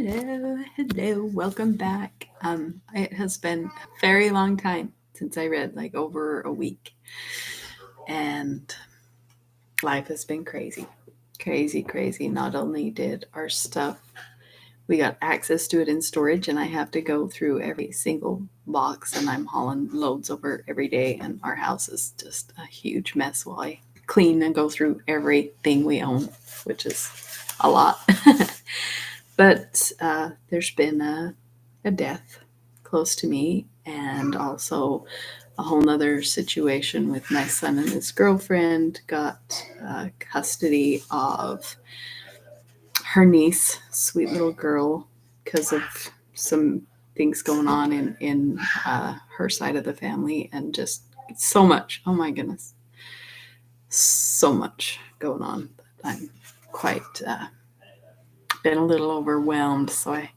Hello, welcome back. It has been a very long time since I read, like over a week, and life has been crazy, crazy, crazy. Not only did our stuff, we got access to it in storage, and I have to go through every single box, and I'm hauling loads over every day, and our house is just a huge mess while I clean and go through everything we own, which is a lot. But there's been a death close to me, and also a whole nother situation with my son and his girlfriend got custody of her niece, sweet little girl, because of some things going on in her side of the family, and just so much. Oh my goodness, so much going on. I'm quite been a little overwhelmed, so I've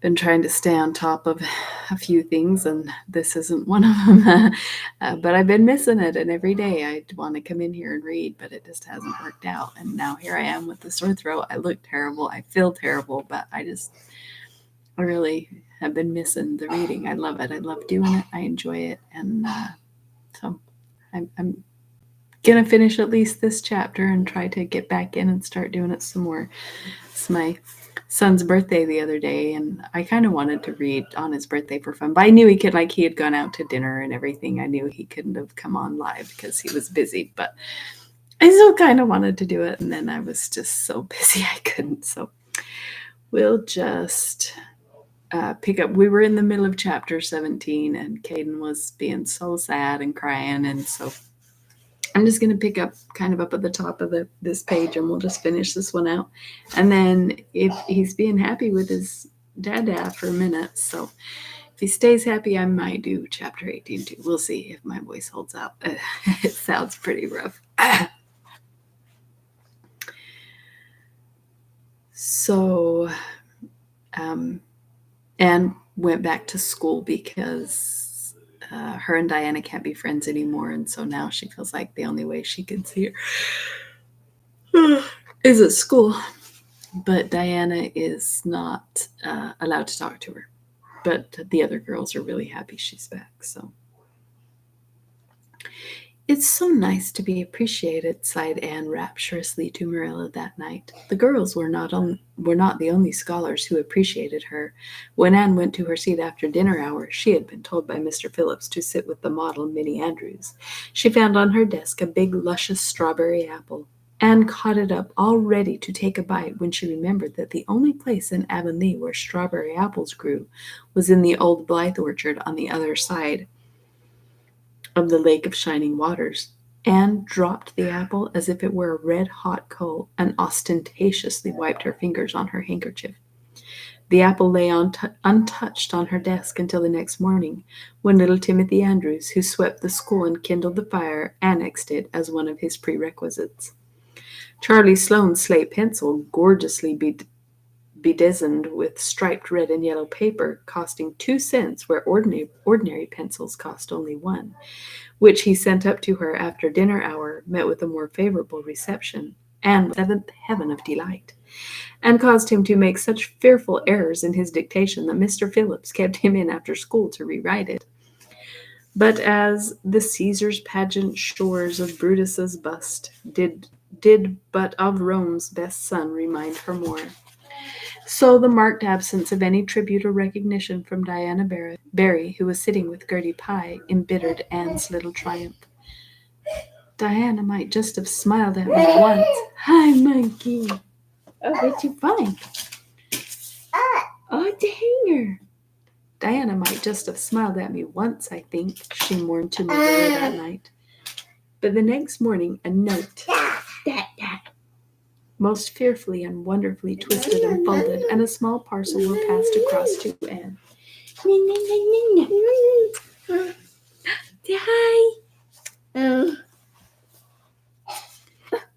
been trying to stay on top of a few things, and this isn't one of them. But I've been missing it, and every day I want to come in here and read, but it just hasn't worked out. And now here I am with the sore throat. I look terrible. I feel terrible, but I really have been missing the reading. I love it. I love doing it. I enjoy it, and so I'm gonna finish at least this chapter and try to get back in and start doing it some more. It's my son's birthday the other day, and I kind of wanted to read on his birthday for fun, but I knew he could, like, he had gone out to dinner and everything. I knew he couldn't have come on live because he was busy, but I still kind of wanted to do it, and then I was just so busy I couldn't. So we'll just pick up. We were in the middle of chapter 17, and Caden was being so sad and crying, and so I'm just going to pick up kind of up at the top of this page, and we'll just finish this one out. And then if he's being happy with his dad for a minute, so if he stays happy, I might do chapter 18 too. We'll see if my voice holds up. It sounds pretty rough. So, Anne went back to school because her and Diana can't be friends anymore, and so now she feels like the only way she can see her is at school. But Diana is not allowed to talk to her. But the other girls are really happy she's back. So it's so nice to be appreciated, sighed Anne rapturously to Marilla that night. The girls were not the only scholars who appreciated her. When Anne went to her seat after dinner hour, she had been told by Mr. Phillips to sit with the model Minnie Andrews. She found on her desk a big, luscious strawberry apple. Anne caught it up, all ready to take a bite, when she remembered that the only place in Avonlea where strawberry apples grew was in the old Blythe orchard on the other side of the Lake of Shining Waters. Anne dropped the apple as if it were a red-hot coal, and ostentatiously wiped her fingers on her handkerchief. The apple lay untouched on her desk until the next morning, when little Timothy Andrews, who swept the school and kindled the fire, annexed it as one of his prerequisites. Charlie Sloane's slate pencil, gorgeously bedizened with striped red and yellow paper, costing 2 cents where ordinary pencils cost only 1, which he sent up to her after dinner hour, met with a more favorable reception, and was the seventh heaven of delight, and caused him to make such fearful errors in his dictation that Mr. Phillips kept him in after school to rewrite it. But as the Caesar's pageant shores of Brutus's bust did but of Rome's best son remind her more, so the marked absence of any tribute or recognition from Diana Barry, who was sitting with Gertie Pye, embittered Anne's little triumph. Diana might just have smiled at me once. Hi, monkey. Oh, what'd you find? Oh, it's a hanger. Diana might just have smiled at me once, I think, she mourned to Marilla that night. But the next morning, a note, most fearfully and wonderfully twisted and folded, and a small parcel were passed across to Anne. Say hi.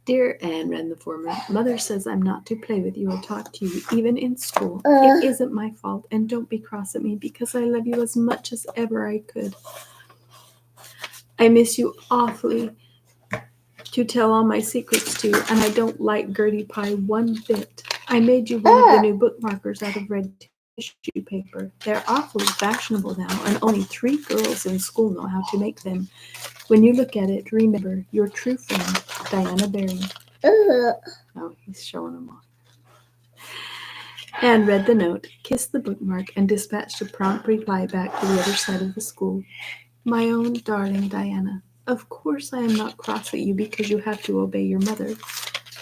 Dear Anne, ran the former, Mother says I'm not to play with you or talk to you, even in school. It isn't my fault, and don't be cross at me, because I love you as much as ever I could. I miss you awfully to tell all my secrets to, and I don't like Gertie Pye one bit. I made you one of the new bookmarkers out of red tissue paper. They're awfully fashionable now, and only 3 girls in school know how to make them. When you look at it, remember your true friend, Diana Barry. Oh, he's showing them off. Anne read the note, kissed the bookmark, and dispatched a prompt reply back to the other side of the school. My own darling Diana, of course I am not cross at you because you have to obey your mother.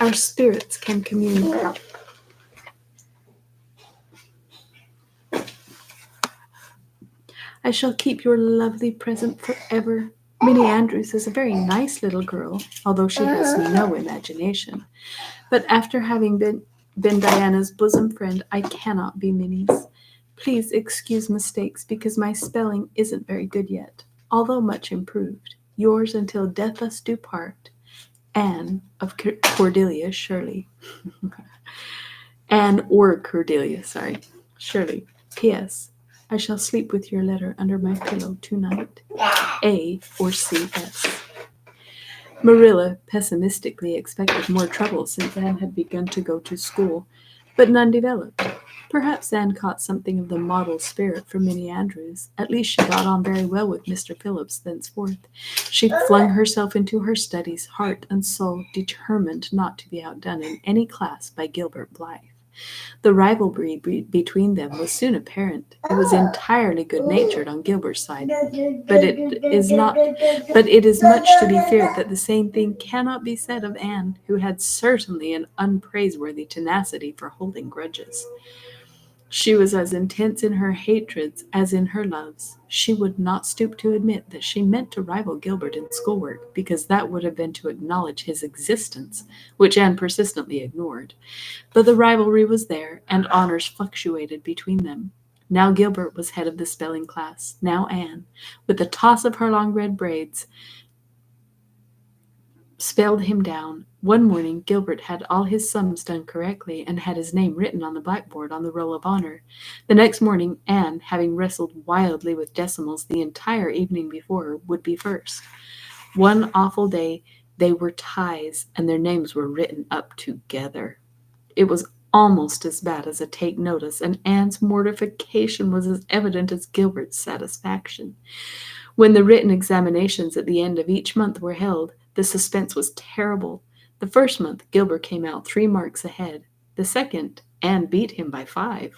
Our spirits can commune. I shall keep your lovely present forever. Minnie Andrews is a very nice little girl, although she has no imagination. But after having been Diana's bosom friend, I cannot be Minnie's. Please excuse mistakes because my spelling isn't very good yet, although much improved. Yours until death us do part, Anne of Cordelia Shirley. Anne or Cordelia, sorry. Shirley. P.S. I shall sleep with your letter under my pillow tonight. A or C.S. Marilla pessimistically expected more trouble since Anne had begun to go to school, but none developed. Perhaps Anne caught something of the model spirit from Minnie Andrews. At least she got on very well with Mr. Phillips thenceforth. She flung herself into her studies, heart and soul, determined not to be outdone in any class by Gilbert Blythe. The rivalry between them was soon apparent. It was entirely good-natured on Gilbert's side, but it is much to be feared that the same thing cannot be said of Anne, who had certainly an unpraiseworthy tenacity for holding grudges. She was as intense in her hatreds as in her loves. She would not stoop to admit that she meant to rival Gilbert in schoolwork, because that would have been to acknowledge his existence, which Anne persistently ignored. But the rivalry was there, and honors fluctuated between them. Now Gilbert was head of the spelling class, now Anne, with a toss of her long red braids, spelled him down. One morning Gilbert had all his sums done correctly and had his name written on the blackboard on the roll of honor. The next morning Anne, having wrestled wildly with decimals the entire evening before, would be first. One awful day they were ties, and their names were written up together. It was almost as bad as a take notice, and Anne's mortification was as evident as Gilbert's satisfaction. When the written examinations at the end of each month were held, the suspense was terrible. The first month, Gilbert came out 3 marks ahead. The second, Anne beat him by 5.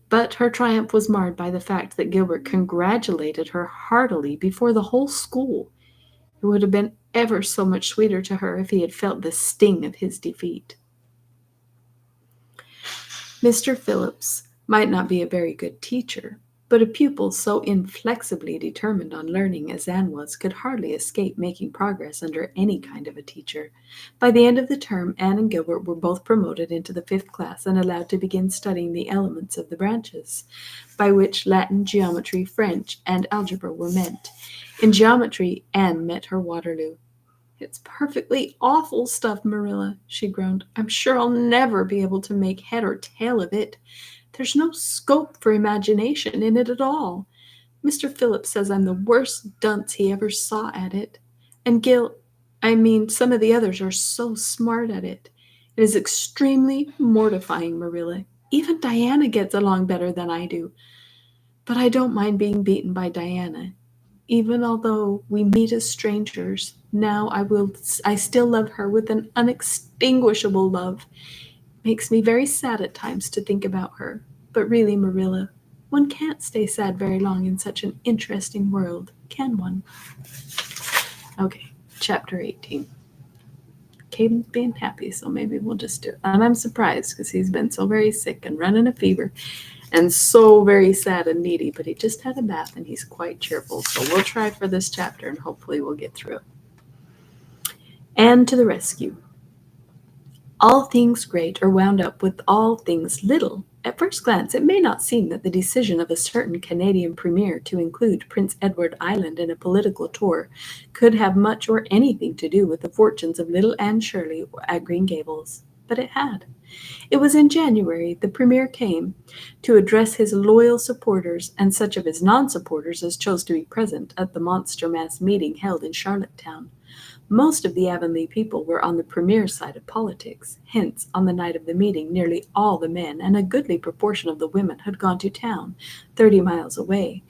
But her triumph was marred by the fact that Gilbert congratulated her heartily before the whole school. It would have been ever so much sweeter to her if he had felt the sting of his defeat. Mr. Phillips might not be a very good teacher, but a pupil so inflexibly determined on learning as Anne was could hardly escape making progress under any kind of a teacher. By the end of the term, Anne and Gilbert were both promoted into the 5th class and allowed to begin studying the elements of the branches, by which Latin, geometry, French, and algebra were meant. In geometry, Anne met her Waterloo. It's perfectly awful stuff, Marilla, she groaned. I'm sure I'll never be able to make head or tail of it. There's no scope for imagination in it at all. Mr. Phillips says I'm the worst dunce he ever saw at it. And some of the others are so smart at it. It is extremely mortifying, Marilla. Even Diana gets along better than I do. But I don't mind being beaten by Diana. Even although we meet as strangers, now I still love her with an unextinguishable love. It makes me very sad at times to think about her. But really, Marilla, one can't stay sad very long in such an interesting world, can one? Okay, chapter 18. Caden's being happy, so maybe we'll just do it. And I'm surprised because he's been so very sick and running a fever and so very sad and needy, but he just had a bath and he's quite cheerful. So we'll try for this chapter and hopefully we'll get through it. Anne to the rescue. All things great are wound up with all things little. At first glance, it may not seem that the decision of a certain Canadian premier to include Prince Edward Island in a political tour could have much or anything to do with the fortunes of little Anne Shirley at Green Gables. But it had. It was in January the premier came to address his loyal supporters and such of his non-supporters as chose to be present at the monster mass meeting held in Charlottetown. Most of the Avonlea people were on the premier side of politics. Hence, on the night of the meeting, nearly all the men and a goodly proportion of the women had gone to town, 30 miles away.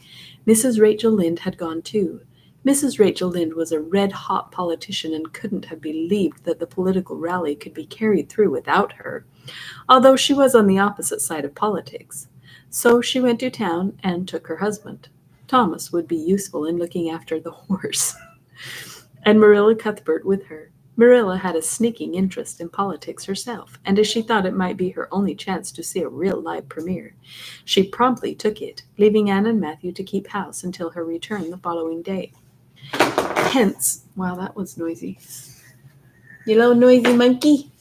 Mrs. Rachel Lynde had gone too. Mrs. Rachel Lynde was a red-hot politician and couldn't have believed that the political rally could be carried through without her, although she was on the opposite side of politics. So she went to town and took her husband. Thomas would be useful in looking after the horse. And Marilla Cuthbert with her. Marilla had a sneaking interest in politics herself, and as she thought it might be her only chance to see a real live premiere, she promptly took it, leaving Anne and Matthew to keep house until her return the following day. Hence, wow, that was noisy. You little noisy monkey.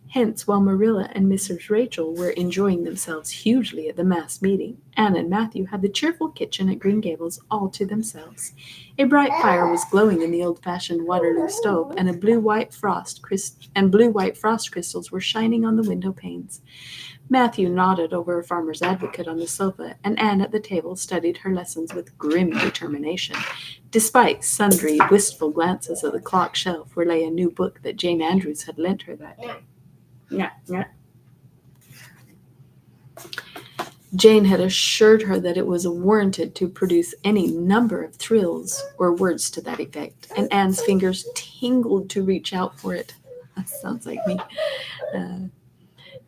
Hence, while Marilla and Mrs. Rachel were enjoying themselves hugely at the mass meeting, Anne and Matthew had the cheerful kitchen at Green Gables all to themselves. A bright fire was glowing in the old-fashioned Waterloo stove, and blue-white frost crystals were shining on the window panes. Matthew nodded over a Farmer's Advocate on the sofa, and Anne at the table studied her lessons with grim determination, despite sundry wistful glances at the clock shelf where lay a new book that Jane Andrews had lent her that day. Jane had assured her that it was warranted to produce any number of thrills or words to that effect, and Anne's fingers tingled to reach out for it. That sounds like me.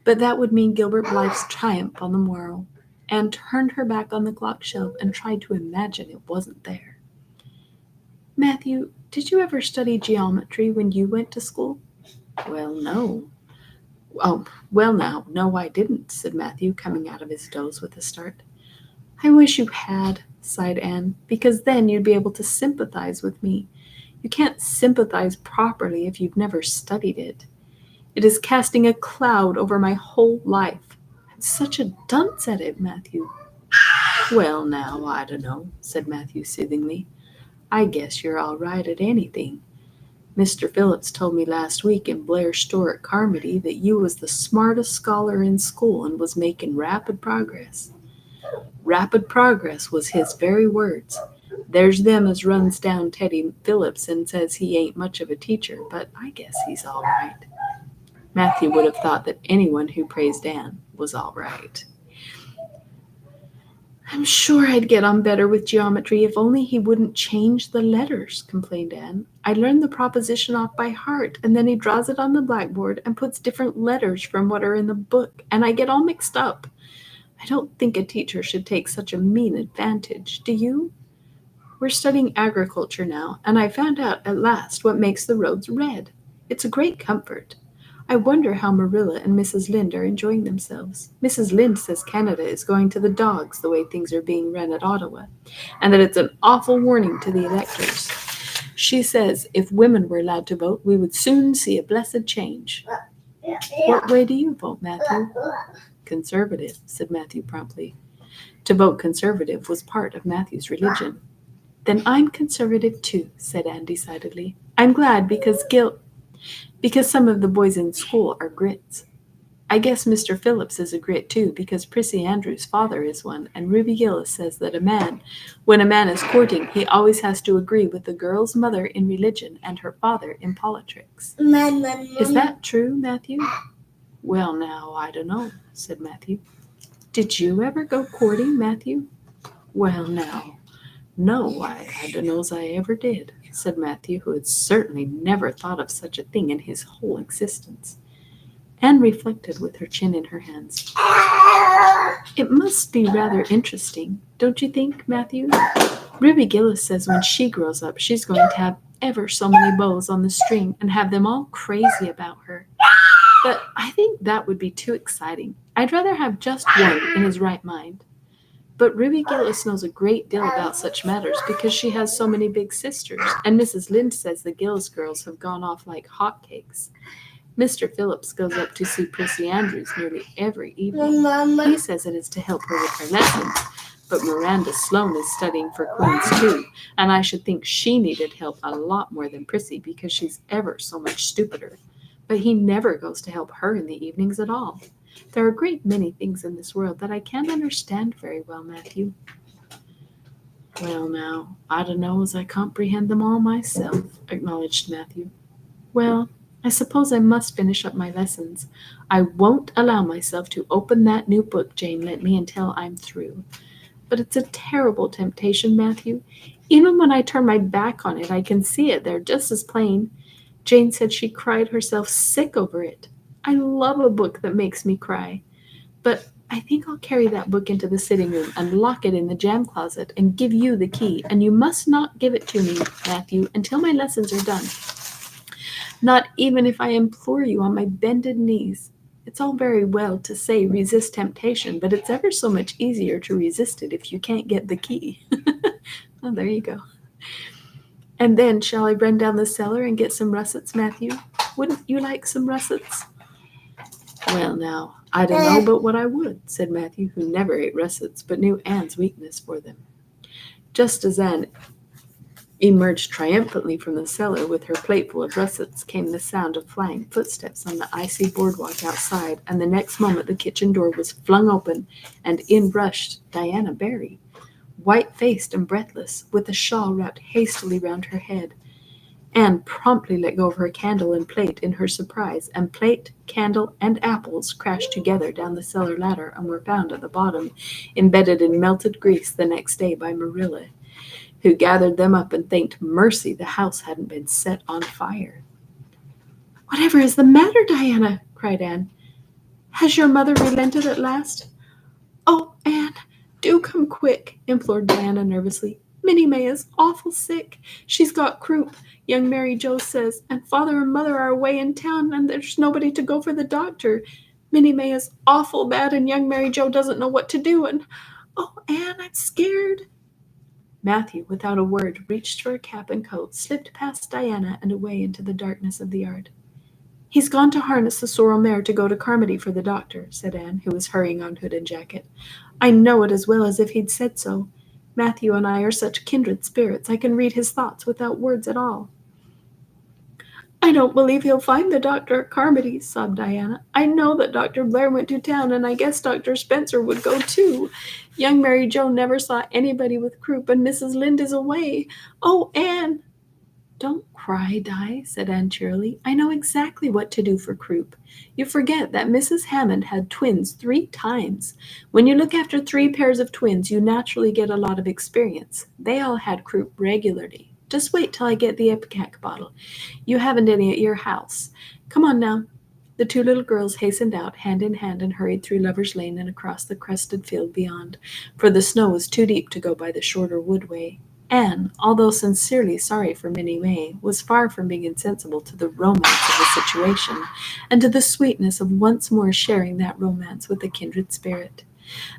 But that would mean Gilbert Blythe's triumph on the morrow. Anne turned her back on the clock shelf and tried to imagine it wasn't there. Matthew, did you ever study geometry when you went to school? Well, no. Oh, well now, no I didn't, said Matthew, coming out of his doze with a start. I wish you had, sighed Anne, because then you'd be able to sympathize with me. You can't sympathize properly if you've never studied it. It is casting a cloud over my whole life. I'm such a dunce at it, Matthew. Well now, I dunno, said Matthew soothingly. I guess you're all right at anything. Mr. Phillips told me last week in Blair's store at Carmody that you was the smartest scholar in school and was making rapid progress. Rapid progress was his very words. There's them as runs down Teddy Phillips and says he ain't much of a teacher, but I guess he's all right. Matthew would have thought that anyone who praised Anne was all right. I'm sure I'd get on better with geometry if only he wouldn't change the letters, complained Anne. I learn the proposition off by heart, and then he draws it on the blackboard and puts different letters from what are in the book, and I get all mixed up. I don't think a teacher should take such a mean advantage, do you? We're studying agriculture now, and I found out at last what makes the roads red. It's a great comfort. I wonder how Marilla and Mrs. Lynde are enjoying themselves. Mrs. Lynde says Canada is going to the dogs the way things are being run at Ottawa, and that it's an awful warning to the electors. She says if women were allowed to vote, we would soon see a blessed change. What way do you vote, Matthew? Conservative, said Matthew promptly. To vote conservative was part of Matthew's religion. Then I'm conservative too, said Anne decidedly. I'm glad because some of the boys in school are grits. I guess Mr. Phillips is a grit too, because Prissy Andrews' father is one, and Ruby Gillis says that when a man is courting, he always has to agree with the girl's mother in religion and her father in politics. Is that true, Matthew? Well, now, I don't know, said Matthew. Did you ever go courting, Matthew? Well, now, no, I don't know's I ever did, said Matthew, who had certainly never thought of such a thing in his whole existence. Anne reflected with her chin in her hands. It must be rather interesting, don't you think, Matthew? Ruby Gillis says when she grows up, she's going to have ever so many bows on the string and have them all crazy about her. But I think that would be too exciting. I'd rather have just one in his right mind. But Ruby Gillis knows a great deal about such matters because she has so many big sisters, and Mrs. Lynde says the Gillis girls have gone off like hotcakes. Mr. Phillips goes up to see Prissy Andrews nearly every evening. He says it is to help her with her lessons, but Miranda Sloane is studying for Queen's too, and I should think she needed help a lot more than Prissy because she's ever so much stupider. But he never goes to help her in the evenings at all. There are a great many things in this world that I can't understand very well, Matthew. Well, now, I dunno as I comprehend them all myself, acknowledged Matthew. Well, I suppose I must finish up my lessons. I won't allow myself to open that new book Jane lent me until I'm through. But it's a terrible temptation, Matthew. Even when I turn my back on it, I can see it there just as plain. Jane said she cried herself sick over it. I love a book that makes me cry. But I think I'll carry that book into the sitting room and lock it in the jam closet and give you the key. And you must not give it to me, Matthew, until my lessons are done. Not even if I implore you on my bended knees. It's all very well to say resist temptation, but it's ever so much easier to resist it if you can't get the key. Oh, there you go. And then shall I run down the cellar and get some russets, Matthew? Wouldn't you like some russets? Well, now, I don't know but what I would, said Matthew, who never ate russets, but knew Anne's weakness for them. Just as Anne emerged triumphantly from the cellar with her plateful of russets came the sound of flying footsteps on the icy boardwalk outside, and the next moment the kitchen door was flung open, and in rushed Diana Barry, white-faced and breathless, with a shawl wrapped hastily round her head. Anne promptly let go of her candle and plate in her surprise, and plate, candle, and apples crashed together down the cellar ladder and were found at the bottom, embedded in melted grease the next day by Marilla, who gathered them up and thanked mercy the house hadn't been set on fire. "Whatever is the matter, Diana?" cried Anne. "Has your mother relented at last?" "Oh, Anne, do come quick," implored Diana nervously. "Minnie May is awful sick. She's got croup, young Mary Joe says, and father and mother are away in town, and there's nobody to go for the doctor. Minnie May is awful bad, and young Mary Joe doesn't know what to do, and oh, Anne, I'm scared." Matthew, without a word, reached for a cap and coat, slipped past Diana, and away into the darkness of the yard. "He's gone to harness the sorrel mare to go to Carmody for the doctor," said Anne, who was hurrying on hood and jacket. "I know it as well as if he'd said so. Matthew and I are such kindred spirits, I can read his thoughts without words at all." "I don't believe he'll find the doctor at Carmody," sobbed Diana. "I know that Dr. Blair went to town, and I guess Dr. Spencer would go too. Young Mary Joe never saw anybody with croup, and Mrs. Lynde is away. Oh, Anne!" "Don't cry, Di," said Anne cheerily. "I know exactly what to do for croup. You forget that Mrs. Hammond had twins 3 times. When you look after 3 pairs of twins, you naturally get a lot of experience. They all had croup regularly. Just wait till I get the ipecac bottle. You haven't any at your house. Come on now." The 2 little girls hastened out, hand in hand, and hurried through Lover's Lane and across the crested field beyond, for the snow was too deep to go by the shorter wood way. Anne, although sincerely sorry for Minnie May, was far from being insensible to the romance of the situation, and to the sweetness of once more sharing that romance with a kindred spirit.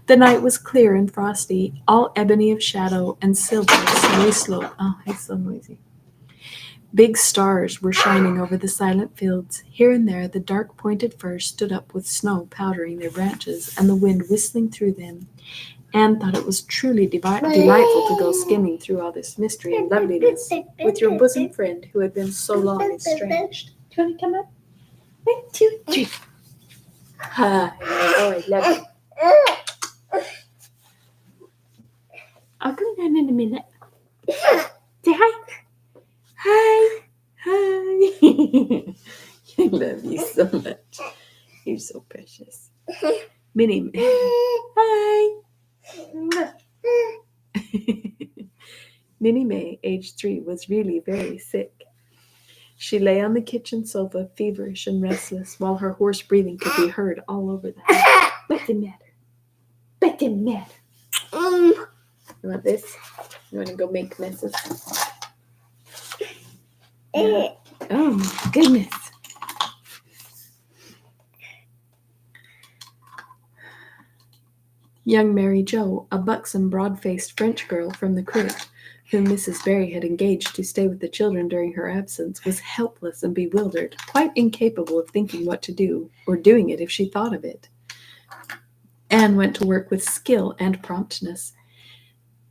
The night was clear and frosty, all ebony of shadow and silver snowy slope. Oh, he's so noisy. Big stars were shining over the silent fields. Here and there the dark pointed firs stood up with snow powdering their branches and the wind whistling through them. Anne thought it was truly delightful to go skimming through all this mystery and loveliness with your bosom friend who had been so long estranged. Do you want to come up? 1, 2, 3. Hi. Oh, I love you. I'll come down in a minute. Say hi. Hi. Hi. I love you so much. You're so precious. Minnie. Hi. Minnie May, aged 3, was really very sick. She lay on the kitchen sofa, feverish and restless, while her hoarse breathing could be heard all over the house. What's the matter? What's the matter? You want this? You want to go make messes? Yeah. Oh my goodness. Young Mary Joe, a buxom, broad-faced French girl from the crib, whom Mrs. Barry had engaged to stay with the children during her absence, was helpless and bewildered, quite incapable of thinking what to do, or doing it if she thought of it. Anne went to work with skill and promptness.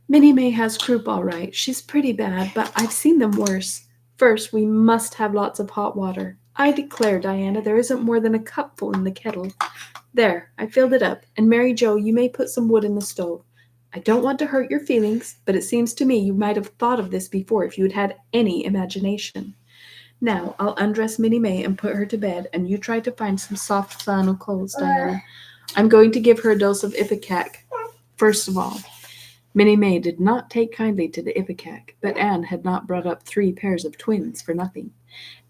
"Minnie May has croup all right. She's pretty bad, but I've seen them worse. First, we must have lots of hot water. I declare, Diana, there isn't more than a cupful in the kettle. There, I filled it up, and Mary Joe, you may put some wood in the stove. I don't want to hurt your feelings, but it seems to me you might have thought of this before if you had had any imagination. Now, I'll undress Minnie May and put her to bed, and you try to find some soft flannel clothes, Diana. I'm going to give her a dose of ipecac. First of all, Minnie May did not take kindly to the ipecac, but Anne had not brought up 3 pairs of twins for nothing.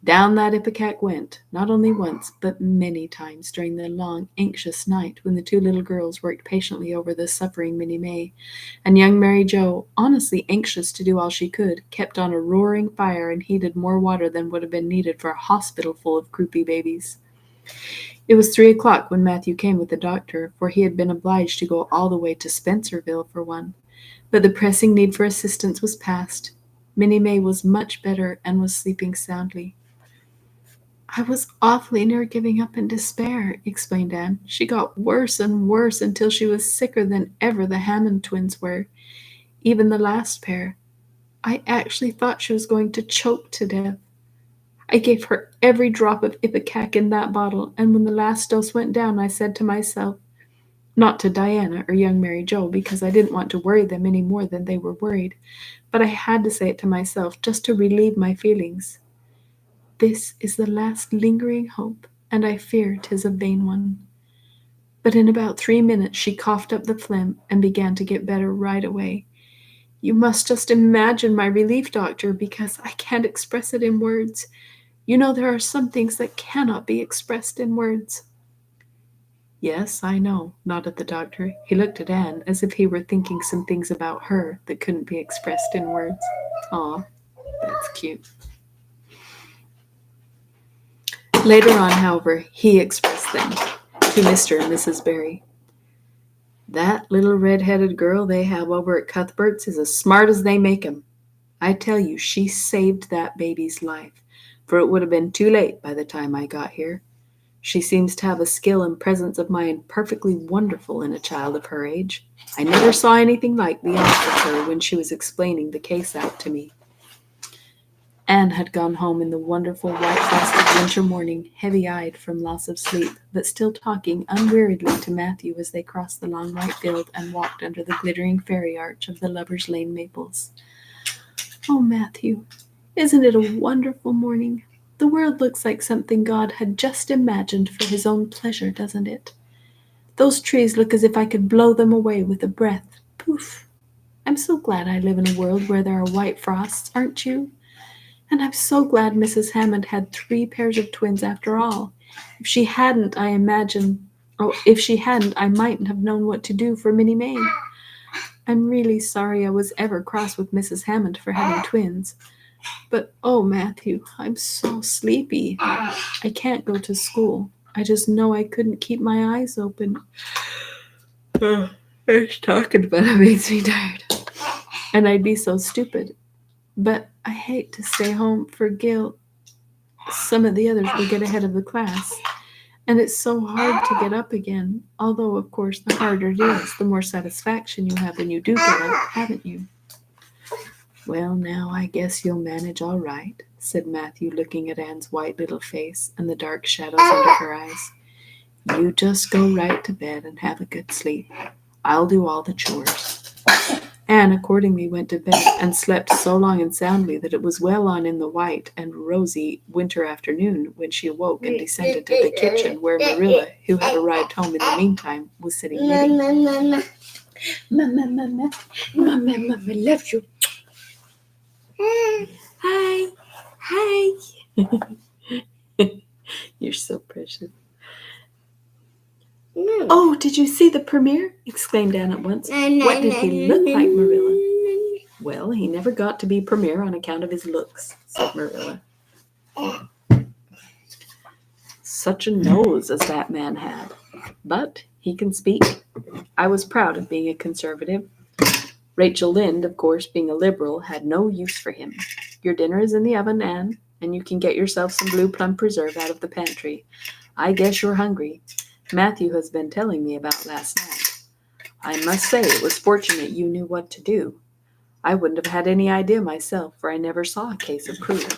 Down that ipecac went, not only once, but many times during the long, anxious night when the 2 little girls worked patiently over the suffering Minnie May, and young Mary Joe, honestly anxious to do all she could, kept on a roaring fire and heated more water than would have been needed for a hospital full of croupy babies. It was 3 o'clock when Matthew came with the doctor, for he had been obliged to go all the way to Spencerville for one. But the pressing need for assistance was past. Minnie May was much better and was sleeping soundly. I was awfully near giving up in despair, explained Anne. She got worse and worse until she was sicker than ever the Hammond twins were, even the last pair. I actually thought she was going to choke to death. I gave her every drop of ipecac in that bottle, and when the last dose went down, I said to myself, not to Diana or young Mary Joe, because I didn't want to worry them any more than they were worried, but I had to say it to myself just to relieve my feelings. This is the last lingering hope, and I fear 'tis a vain one. But in about 3 minutes she coughed up the phlegm and began to get better right away. You must just imagine my relief, doctor, because I can't express it in words. You know there are some things that cannot be expressed in words. Yes, I know, nodded the doctor. He looked at Anne as if he were thinking some things about her that couldn't be expressed in words. Aw, that's cute. Later on, however, he expressed them to Mr. and Mrs. Barry. That little red-headed girl they have over at Cuthbert's is as smart as they make 'em. I tell you, she saved that baby's life, for it would have been too late by the time I got here. She seems to have a skill and presence of mind perfectly wonderful in a child of her age. I never saw anything like the eye of her when she was explaining the case out to me. Anne had gone home in the wonderful white-frosted winter morning, heavy-eyed from loss of sleep, but still talking unweariedly to Matthew as they crossed the long white field and walked under the glittering fairy arch of the Lover's Lane maples. Oh, Matthew, isn't it a wonderful morning? The world looks like something God had just imagined for his own pleasure, doesn't it? Those trees look as if I could blow them away with a breath. Poof! I'm so glad I live in a world where there are white frosts, aren't you? And I'm so glad Mrs. Hammond had 3 pairs of twins after all. If she hadn't, I mightn't have known what to do for Minnie May. I'm really sorry I was ever cross with Mrs. Hammond for having twins. But, oh, Matthew, I'm so sleepy. I can't go to school. I just know I couldn't keep my eyes open. Just talking about it makes me tired. And I'd be so stupid. But I hate to stay home for Gil. Some of the others will get ahead of the class. And it's so hard to get up again. Although, of course, the harder it is, the more satisfaction you have when you do get up, haven't you? Well, now, I guess you'll manage all right, said Matthew, looking at Anne's white little face and the dark shadows under her eyes. You just go right to bed and have a good sleep. I'll do all the chores. Anne accordingly went to bed and slept so long and soundly that it was well on in the white and rosy winter afternoon when she awoke and descended to the kitchen where Marilla, who had arrived home in the meantime, was sitting knitting. Mama, love you. Hi. You're so precious. No. Oh, did you see the premiere? Exclaimed Anne at once. What did he look like, Marilla? Well, he never got to be premier on account of his looks, said Marilla. Such a nose as that man had. But he can speak. I was proud of being a conservative. Rachel Lynde, of course, being a liberal, had no use for him. Your dinner is in the oven, Anne, and you can get yourself some blue plum preserve out of the pantry. I guess you're hungry. Matthew has been telling me about last night. I must say it was fortunate you knew what to do. I wouldn't have had any idea myself, for I never saw a case of croup.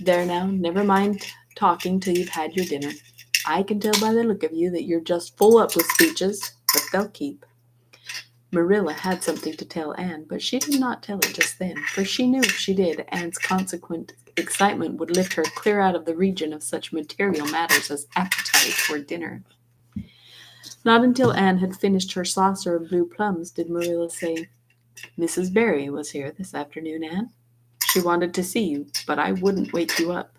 There now, never mind talking till you've had your dinner. I can tell by the look of you that you're just full up with speeches, but they'll keep. Marilla had something to tell Anne, but she did not tell it just then, for she knew if she did, Anne's consequent excitement would lift her clear out of the region of such material matters as appetite or dinner. Not until Anne had finished her saucer of blue plums did Marilla say, "Mrs. Barry was here this afternoon, Anne. She wanted to see you, but I wouldn't wake you up.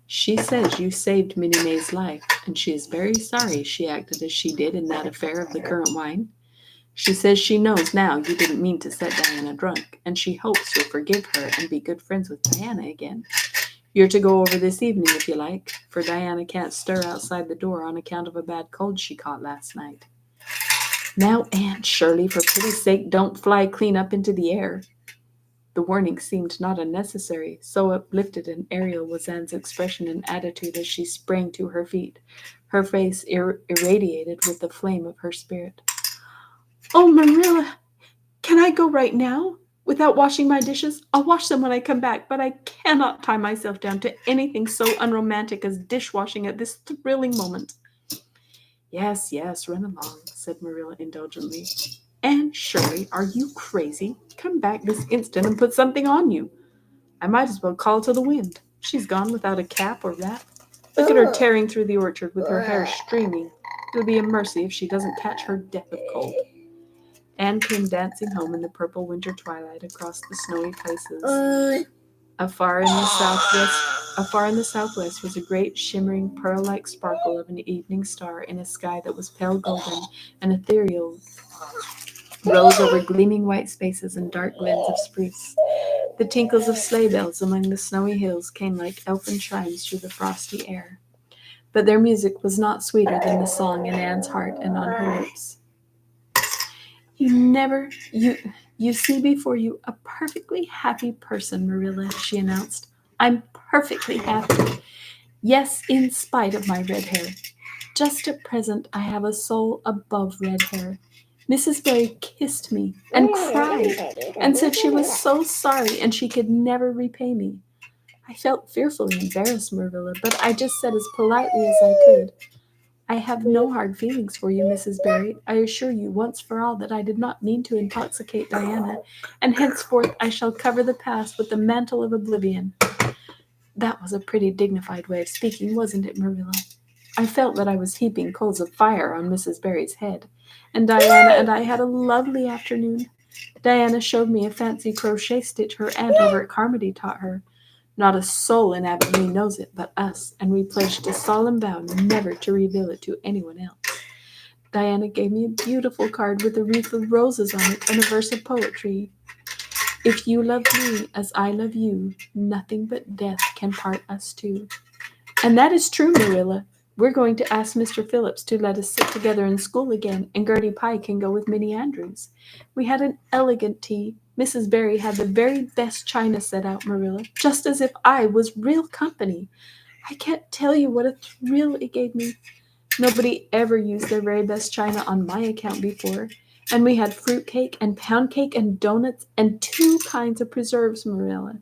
She says you saved Minnie May's life, and she is very sorry she acted as she did in that affair of the currant wine. She says she knows now you didn't mean to set Diana drunk, and she hopes you'll forgive her and be good friends with Diana again. You're to go over this evening if you like, for Diana can't stir outside the door on account of a bad cold she caught last night." "Now, Aunt Shirley, for pity's sake, don't fly clean up into the air." The warning seemed not unnecessary, so uplifted and aerial was Anne's expression and attitude as she sprang to her feet, her face irradiated with the flame of her spirit. "Oh, Marilla, can I go right now? Without washing my dishes? I'll wash them when I come back, but I cannot tie myself down to anything so unromantic as dishwashing at this thrilling moment." "Yes, yes, run along," said Marilla indulgently. "Anne Shirley, are you crazy? Come back this instant and put something on you. I might as well call to the wind. She's gone without a cap or wrap. Look at her tearing through the orchard with her hair streaming. It'll be a mercy if she doesn't catch her death of cold." Anne came dancing home in the purple winter twilight across the snowy places. Afar in the southwest was a great shimmering pearl-like sparkle of an evening star in a sky that was pale golden and ethereal, rose over gleaming white spaces and dark glens of spruce. The tinkles of sleigh bells among the snowy hills came like elfin chimes through the frosty air. But their music was not sweeter than the song in Anne's heart and on her lips. You see before you a perfectly happy person, Marilla," she announced. "I'm perfectly happy. Yes, in spite of my red hair. Just at present I have a soul above red hair. Mrs. Barry kissed me and cried and said she was so sorry and she could never repay me. I felt fearfully embarrassed, Marilla, but I just said as politely as I could, 'I have no hard feelings for you, Mrs. Barry. I assure you once for all that I did not mean to intoxicate Diana, and henceforth I shall cover the past with the mantle of oblivion.' That was a pretty dignified way of speaking, wasn't it, Marilla? I felt that I was heaping coals of fire on Mrs. Barry's head, and Diana and I had a lovely afternoon. Diana showed me a fancy crochet stitch her aunt over at Carmody taught her. Not a soul in Avonlea knows it but us, and we pledged a solemn vow never to reveal it to anyone else. Diana gave me a beautiful card with a wreath of roses on it and a verse of poetry. 'If you love me as I love you, nothing but death can part us two.' And that is true, Marilla. We're going to ask Mr. Phillips to let us sit together in school again, and Gertie Pye can go with Minnie Andrews. We had an elegant tea. Mrs. Barry had the very best china set out, Marilla, just as if I was real company. I can't tell you what a thrill it gave me. Nobody ever used their very best china on my account before. And we had fruit cake and pound cake and donuts and 2 kinds of preserves, Marilla.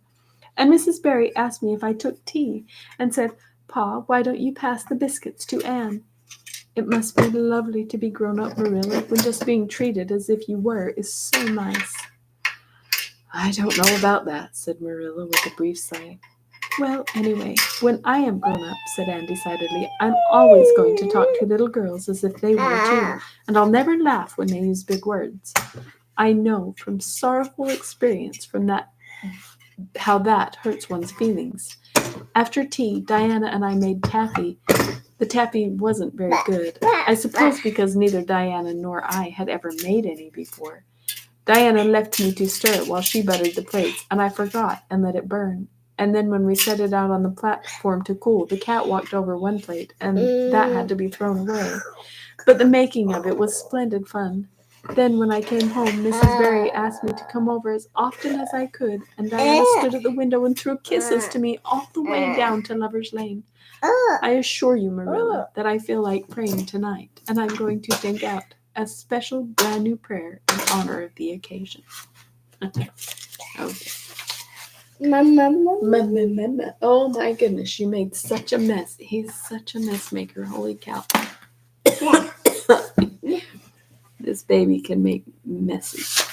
And Mrs. Barry asked me if I took tea and said, 'Pa, why don't you pass the biscuits to Anne?' It must be lovely to be grown up, Marilla, when just being treated as if you were is so nice." "I don't know about that," said Marilla with a brief sigh. "Well, anyway, when I am grown up," said Anne decidedly, "I'm always going to talk to little girls as if they were too, and I'll never laugh when they use big words. I know from sorrowful experience from that how that hurts one's feelings. After tea, Diana and I made taffy. The taffy wasn't very good, I suppose because neither Diana nor I had ever made any before. Diana left me to stir it while she buttered the plates, and I forgot and let it burn. And then when we set it out on the platform to cool, the cat walked over one plate, and that had to be thrown away. But the making of it was splendid fun. Then when I came home, Mrs. Barry asked me to come over as often as I could, and Diana stood at the window and threw kisses to me all the way down to Lover's Lane. I assure you, Marilla, that I feel like praying tonight, and I'm going to think out a special brand new prayer in honor of the occasion." Okay. Mama. Oh my goodness, you made such a mess. He's such a mess maker. Holy cow. This baby can make messes.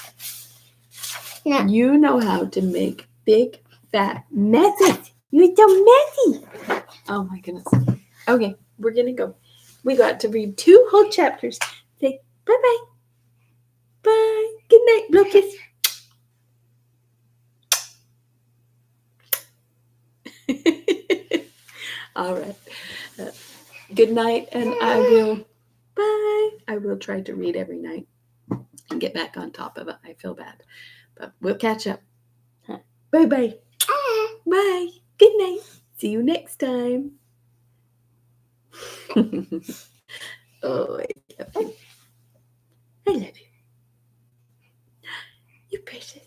No. You know how to make big, fat messes. You're so messy. Oh my goodness. Okay, we're gonna go. We got to read 2 whole chapters. Say bye-bye. Bye. Good night, blow kiss. All right. Good night, and I will try to read every night and get back on top of it. I feel bad, but we'll catch up. Bye-bye. Bye. Good night. See you next time. Oh, I love you. I love you. You're precious.